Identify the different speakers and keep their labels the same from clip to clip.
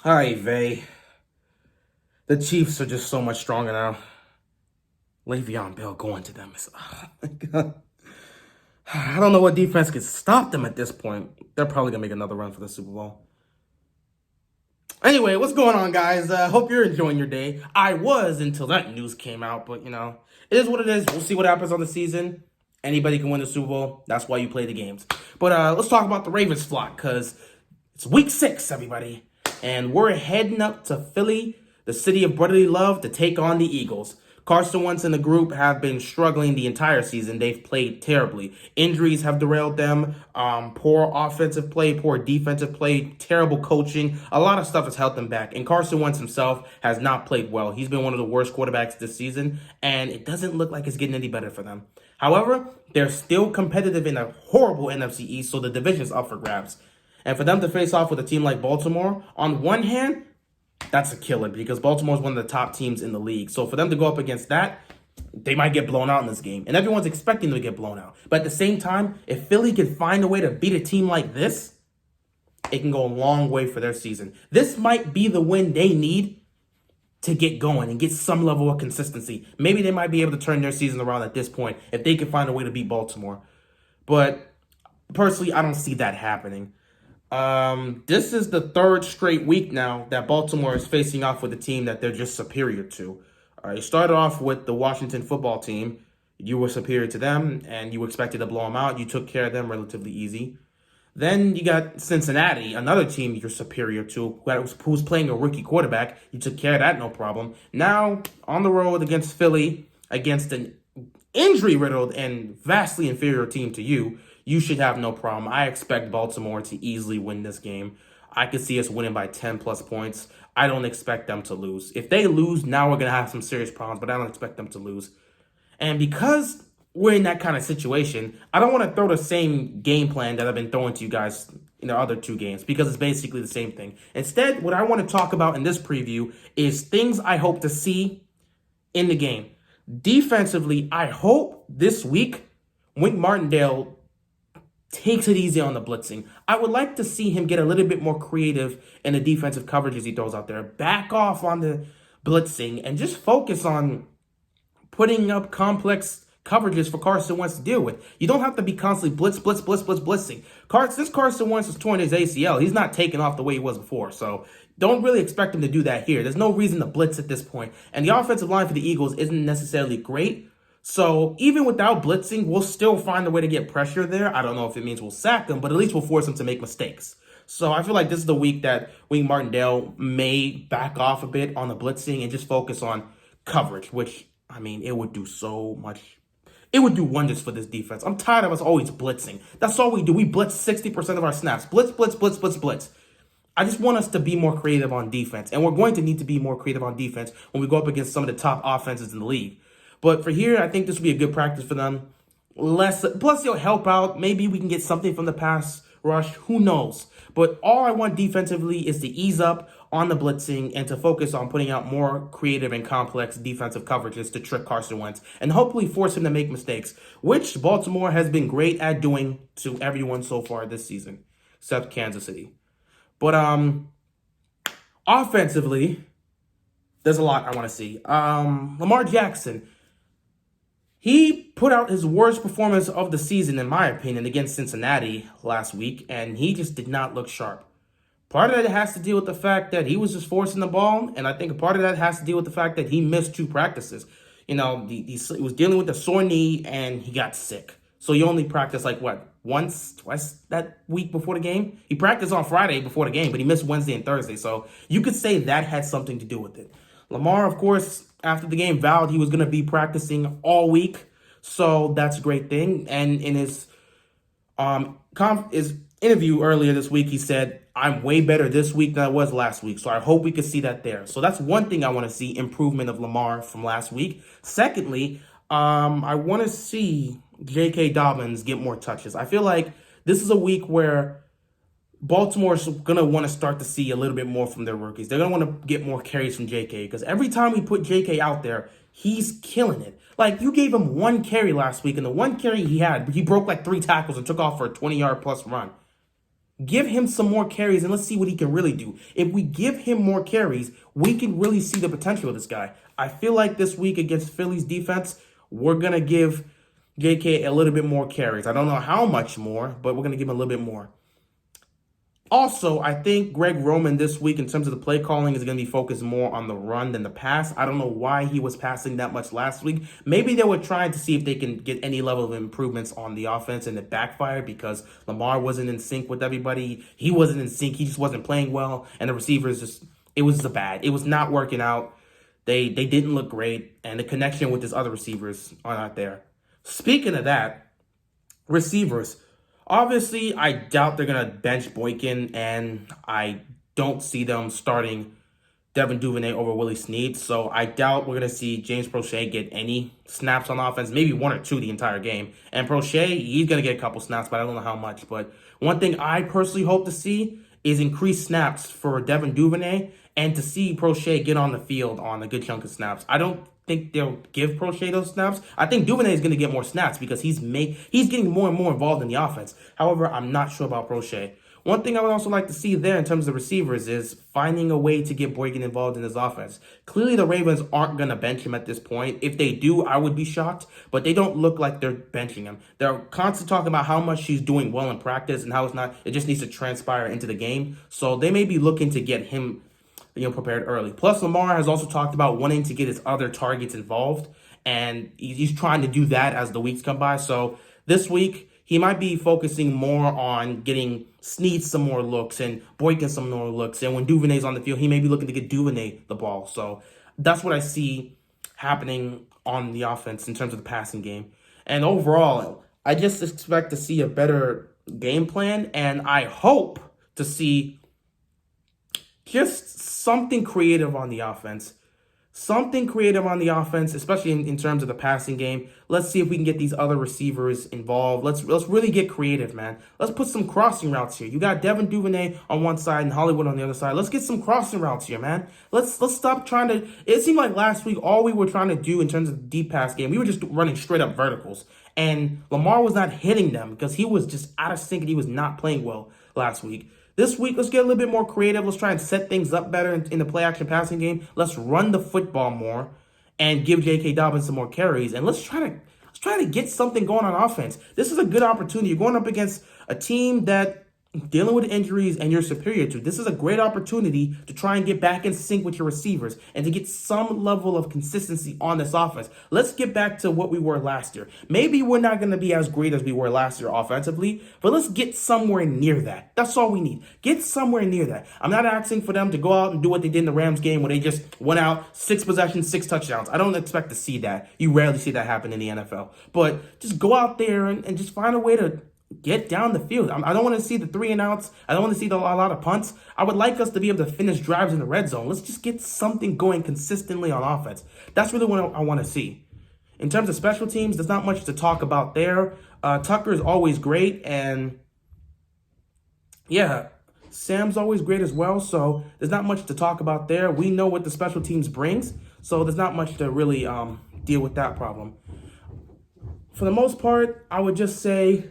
Speaker 1: Hi, Vay. The Chiefs are just so much stronger now. Le'Veon Bell going to them is, oh my God. I don't know what defense can stop them at this point. They're probably gonna make another run for the Super Bowl. Anyway, what's going on, guys? Hope you're enjoying your day. I was until that news came out, but it is what it is. We'll see what happens on the season. Anybody can win the Super Bowl. That's why you play the games. But let's talk about the Ravens flock, because it's week 6, everybody. And we're heading up to Philly, the city of brotherly love, to take on the Eagles. Carson Wentz and the group have been struggling the entire season. They've played terribly. Injuries have derailed them. Poor offensive play, poor defensive play, terrible coaching. A lot of stuff has held them back. And Carson Wentz himself has not played well. He's been one of the worst quarterbacks this season, and it doesn't look like it's getting any better for them. However, they're still competitive in a horrible NFC East, so the division is up for grabs. And for them to face off with a team like Baltimore, on one hand, that's a killer because Baltimore is one of the top teams in the league. So for them to go up against that, they might get blown out in this game. And everyone's expecting them to get blown out. But at the same time, if Philly can find a way to beat a team like this, it can go a long way for their season. This might be the win they need to get going and get some level of consistency. Maybe they might be able to turn their season around at this point if they can find a way to beat Baltimore. But personally, I don't see that happening. This is the third straight week now that Baltimore is facing off with a team that they're just superior to. You started off with the Washington football team. You were superior to them, and you expected to blow them out. You took care of them relatively easy. Then you got Cincinnati, another team you're superior to, who's playing a rookie quarterback. You took care of that, no problem. Now, on the road against Philly, against an injury-riddled and vastly inferior team to you, you should have no problem. I expect Baltimore to easily win this game. I could see us winning by 10 plus points. I don't expect them to lose. If they lose, now we're going to have some serious problems, but I don't expect them to lose. And because we're in that kind of situation, I don't want to throw the same game plan that I've been throwing to you guys in the other 2 games because it's basically the same thing. Instead, what I want to talk about in this preview is things I hope to see in the game. Defensively, I hope this week Wink Martindale takes it easy on the blitzing. I would like to see him get a little bit more creative in the defensive coverages he throws out there. Back off on the blitzing and just focus on putting up complex coverages for Carson Wentz to deal with. You don't have to be constantly blitzing. Since Carson Wentz has torn his ACL, he's not taking off the way he was before. So don't really expect him to do that here. There's no reason to blitz at this point. And the offensive line for the Eagles isn't necessarily great. So even without blitzing, we'll still find a way to get pressure there. I don't know if it means we'll sack them, but at least we'll force them to make mistakes. So I feel like this is the week that Wink Martindale may back off a bit on the blitzing and just focus on coverage, which, I mean, it would do so much. It would do wonders for this defense. I'm tired of us always blitzing. That's all we do. We blitz 60% of our snaps. Blitz. I just want us to be more creative on defense. And we're going to need to be more creative on defense when we go up against some of the top offenses in the league. But for here, I think this will be a good practice for them. Plus, he'll help out. Maybe we can get something from the pass rush. Who knows? But all I want defensively is to ease up on the blitzing and to focus on putting out more creative and complex defensive coverages to trick Carson Wentz and hopefully force him to make mistakes, which Baltimore has been great at doing to everyone so far this season, except Kansas City. But offensively, there's a lot I want to see. Lamar Jackson. He put out his worst performance of the season, in my opinion, against Cincinnati last week, and he just did not look sharp. Part of that has to deal with the fact that he was just forcing the ball, and I think a part of that has to deal with the fact that he missed 2 practices. He was dealing with a sore knee, and he got sick. So he only practiced twice that week before the game? He practiced on Friday before the game, but he missed Wednesday and Thursday. So you could say that had something to do with it. Lamar, of course, after the game vowed he was going to be practicing all week. So that's a great thing. And in his interview earlier this week, he said, I'm way better this week than I was last week. So I hope we could see that there. So that's one thing I want to see, improvement of Lamar from last week. Secondly, I want to see J.K. Dobbins get more touches. I feel like this is a week where Baltimore's going to want to start to see a little bit more from their rookies. They're going to want to get more carries from J.K. because every time we put J.K. out there, he's killing it. Like, you gave him 1 carry last week, and the 1 carry he had, he broke like 3 tackles and took off for a 20-yard plus run. Give him some more carries and let's see what he can really do. If we give him more carries, we can really see the potential of this guy. I feel like this week against Philly's defense, we're going to give JK a little bit more carries. I don't know how much more, but we're going to give him a little bit more. Also, I think Greg Roman this week, in terms of the play calling, is going to be focused more on the run than the pass. I don't know why he was passing that much last week. Maybe they were trying to see if they can get any level of improvements on the offense, and it backfired because Lamar wasn't in sync with everybody. He wasn't in sync. He just wasn't playing well, and the receivers it was bad. It was not working out. They didn't look great, and the connection with his other receivers are not there. Speaking of that, receivers. Obviously, I doubt they're going to bench Boykin, and I don't see them starting Devin Duvernay over Willie Snead. So I doubt we're going to see James Proche get any snaps on offense, maybe one or two the entire game. And Proche, he's going to get a couple snaps, but I don't know how much. But one thing I personally hope to see is increased snaps for Devin Duvernay and to see Proche get on the field on a good chunk of snaps. I don't think they'll give Proche those snaps. I think Duvernay is going to get more snaps because he's getting more and more involved in the offense. However, I'm not sure about Proche. One thing I would also like to see there in terms of receivers is finding a way to get Boykin involved in his offense. Clearly, the Ravens aren't going to bench him at this point. If they do, I would be shocked, but they don't look like they're benching him. They're constantly talking about how much he's doing well in practice and how it just needs to transpire into the game. So they may be looking to get him prepared early. Plus, Lamar has also talked about wanting to get his other targets involved, and he's trying to do that as the weeks come by. So this week, he might be focusing more on getting Snead some more looks and Boykin some more looks. And when Duvernay's on the field, he may be looking to get Duvernay the ball. So that's what I see happening on the offense in terms of the passing game. And overall, I just expect to see a better game plan, and I hope to see just something creative on the offense. Something creative on the offense, especially in terms of the passing game. Let's see if we can get these other receivers involved. Let's really get creative, man. Let's put some crossing routes here. You got Devin Duvernay on one side and Hollywood on the other side. Let's get some crossing routes here, man. Let's stop trying to... It seemed like last week all we were trying to do in terms of the deep pass game, we were just running straight up verticals. And Lamar was not hitting them because he was just out of sync and he was not playing well last week. This week, let's get a little bit more creative. Let's try and set things up better in the play-action passing game. Let's run the football more and give J.K. Dobbins some more carries. And let's try to get something going on offense. This is a good opportunity. You're going up against a team that dealing with injuries and you're superior to. This is a great opportunity to try and get back in sync with your receivers and to get some level of consistency on this offense. Let's get back to what we were last year. Maybe we're not going to be as great as we were last year offensively, but let's get somewhere near that. That's all we need. Get somewhere near that. I'm not asking for them to go out and do what they did in the Rams game where they just went out 6 possessions, 6 touchdowns. I don't expect to see that. You rarely see that happen in the NFL. But just go out there and just find a way to get down the field. I don't want to see the 3 and outs. I don't want to see a lot of punts. I would like us to be able to finish drives in the red zone. Let's just get something going consistently on offense. That's really what I want to see. In terms of special teams, there's not much to talk about there. Tucker is always great, and yeah, Sam's always great as well. So there's not much to talk about there. We know what the special teams brings, so there's not much to really deal with that problem. For the most part, I would just say,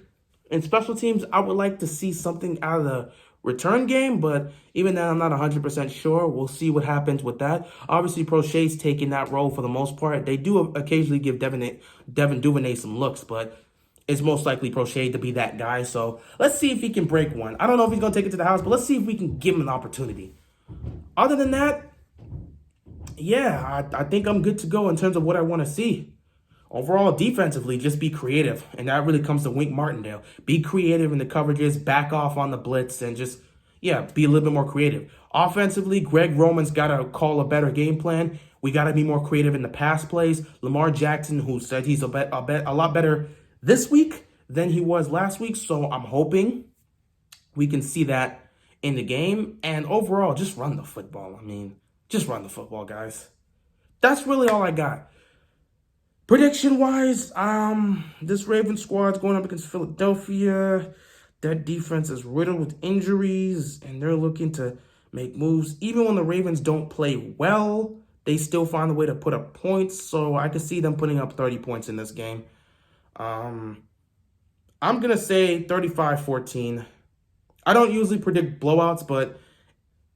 Speaker 1: in special teams, I would like to see something out of the return game, but even then, I'm not 100% sure. We'll see what happens with that. Obviously, Proche's taking that role for the most part. They do occasionally give Devin Duvernay some looks, but it's most likely Proche to be that guy. So let's see if he can break one. I don't know if he's going to take it to the house, but let's see if we can give him an opportunity. Other than that, yeah, I think I'm good to go in terms of what I want to see. Overall, defensively, just be creative. And that really comes to Wink Martindale. Be creative in the coverages, back off on the blitz, and just, yeah, be a little bit more creative. Offensively, Greg Roman's got to call a better game plan. We got to be more creative in the pass plays. Lamar Jackson, who said he's a lot better this week than he was last week. So I'm hoping we can see that in the game. And overall, just run the football. I mean, just run the football, guys. That's really all I got. Prediction-wise, this Ravens squad's going up against Philadelphia. That defense is riddled with injuries, and they're looking to make moves. Even when the Ravens don't play well, they still find a way to put up points, so I could see them putting up 30 points in this game. I'm going to say 35-14. I don't usually predict blowouts, but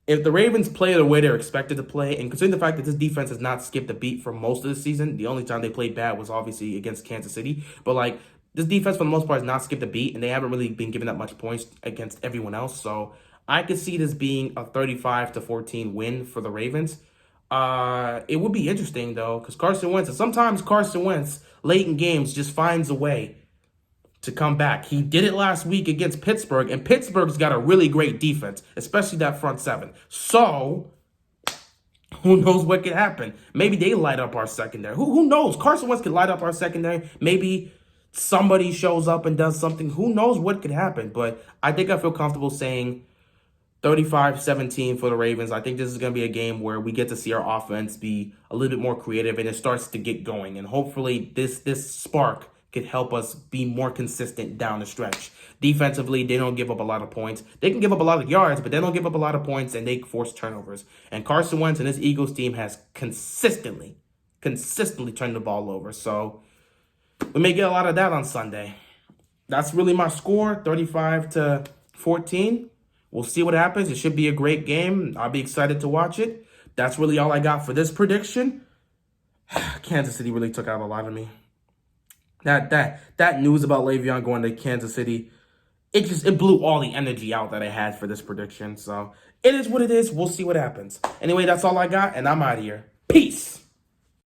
Speaker 1: if the Ravens play the way they're expected to play, and considering the fact that this defense has not skipped a beat for most of the season, the only time they played bad was obviously against Kansas City. But like this defense for the most part has not skipped a beat, and they haven't really been giving that much points against everyone else. So I could see this being a 35-14 win for the Ravens. It would be interesting though, because Carson Wentz, and sometimes Carson Wentz late in games just finds a way to come back. He did it last week against Pittsburgh, and Pittsburgh's got a really great defense, especially that front seven. So, who knows what could happen? Maybe they light up our secondary. Who knows? Carson Wentz could light up our secondary. Maybe somebody shows up and does something. Who knows what could happen? But I think I feel comfortable saying 35-17 for the Ravens. I think this is going to be a game where we get to see our offense be a little bit more creative, and it starts to get going. And hopefully this spark could help us be more consistent down the stretch. Defensively, they don't give up a lot of points. They can give up a lot of yards, but they don't give up a lot of points, and they force turnovers. And Carson Wentz and this Eagles team has consistently turned the ball over. So we may get a lot of that on Sunday. That's really my score, 35-14. We'll see what happens. It should be a great game. I'll be excited to watch it. That's really all I got for this prediction. Kansas City really took out a lot of me. That news about Le'Veon going to Kansas City, it blew all the energy out that I had for this prediction. So it is what it is. We'll see what happens. Anyway, that's all I got, and I'm out of here. Peace.